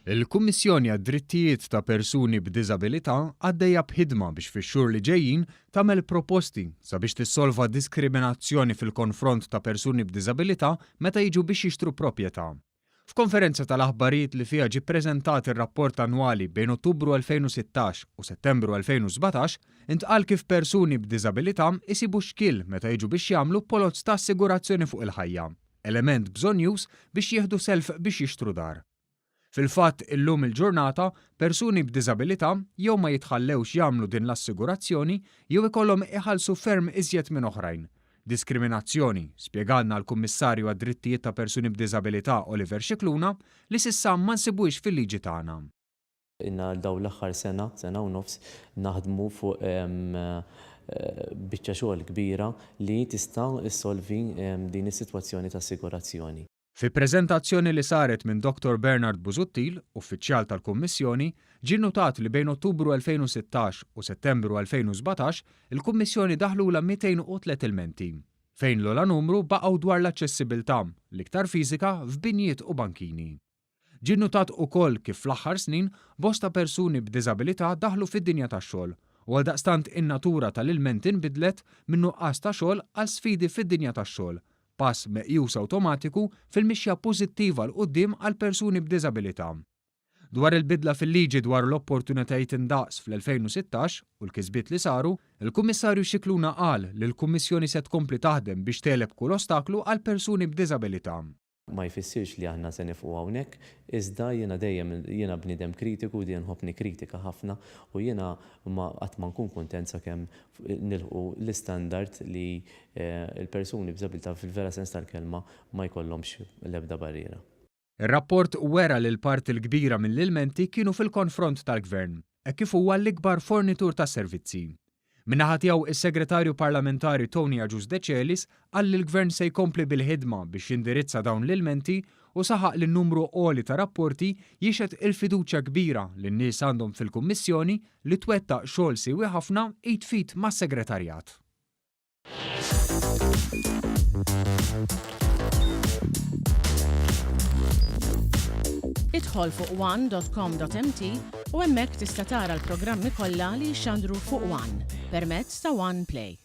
Il-Kummissjoni għad-Drittijiet ta' Persuni b'Diżabilità għaddejja b'ħidma biex fix-xhur li ġejjin tagħmel proposti sabiex tissolva diskriminazzjoni fil-konfront ta' persuni b'diżabilità meta jiġu biex jixtru proprjetà. F'konferenza tal-aħbarijiet li fiha ġie ppreżentat ir-rapport annwali bejn Ottubru 2016 u Settembru 2017 intqal kif persuni b'diżabilità isibu xkil meta jiġu biex jagħmlu polozz ta' assigurazzjoni fuq il-ħajja, element bżonjuż biex jieħdu self biex jixtru dar. Fil-fatt illum il-ġurnata, persuni b'diżabilità jew ma jitħallewx jagħmlu din l-assigurazzjoni jew ikollhom iħallsu ferm iżjed minn oħrajn. Diskriminazzjoni, spjegalna l-Kummissarju għad-Drittijiet ta' Persuni b'Diżabilità Oliver Scicluna li s'issa ma nsibux fil-liġi tagħna. Inna dawn l-aħħar sena u nofs naħdmu fuq biċċa xogħol kbira li tista' issolvi din is-sitwazzjoni ta' assigurazzjoni. Fi preżentazzjoni li saret minn Dr. Bernard Busuttil, uffiċjal tal-Kummissjoni, ġie notat li bejn Ottubru 2016 u Settembru 2017 il-Kummissjoni daħlula 203 ilmenti, fejn l-ogħla numru baqgħu dwar l-aċċessibilità, l-iktar fiżika f'binjiet u bankini. Ġie notat ukoll kif fl-aħħar snin bosta persuni b'diżabilità daħlu fid-dinja tax-xogħol u għaldaqstant in-natura tal-ilment inbidlet minn nuqqas ta' xogħol għal sfidi fid-dinja tax-xogħol, pass meqjus awtomatiku fil-mixja pożittiva l quddiem għal persuni b'diżabilità. Dwar il-bidla fil-liġi dwar l-opportunitajiet indaqs fl-2016 u l-kisbiet li saru, il-Kummissarju Scicluna qal li l-Kummissjoni se tkompli taħdem biex teleb kull ostaklu għal persuni b'diżabilità. Ma jfissirx li aħna se nifqu hawnhekk, iżda jiena bniedem kritiku, dejjem nħobbni kritika ħafna u jiena qatt ma nkun kuntent sakemm nilħu l-istandard li l-persuni b'diżabilità fil-vera sens tal-kelma ma jkollhomx l-ebda barriera. Ir-rapport wera li l-parti l-kbira mill-ilmenti kienu fil-konfront tal-Gvern, kif huwa l-ikbar fornitur ta' servizzi. Min-naħa tiegħu is-Segretarju Parlamentari Tony Agius De Celis qal li l-Gvern se jkompli bil-ħidma biex jindirizza dawn l-ilmenti u saħaq li n-numru għoli ta' rapporti jixed il-fiduċja kbira li n-nies għandhom fil-Kummissjoni li twettaq xogħol siewi ħafna id fit mas-Segretarjat. Idħol fuq one.com.mt u hemmhekk tista' tara l-programmi kollha li jxandru fuq One permezz ta' One Play.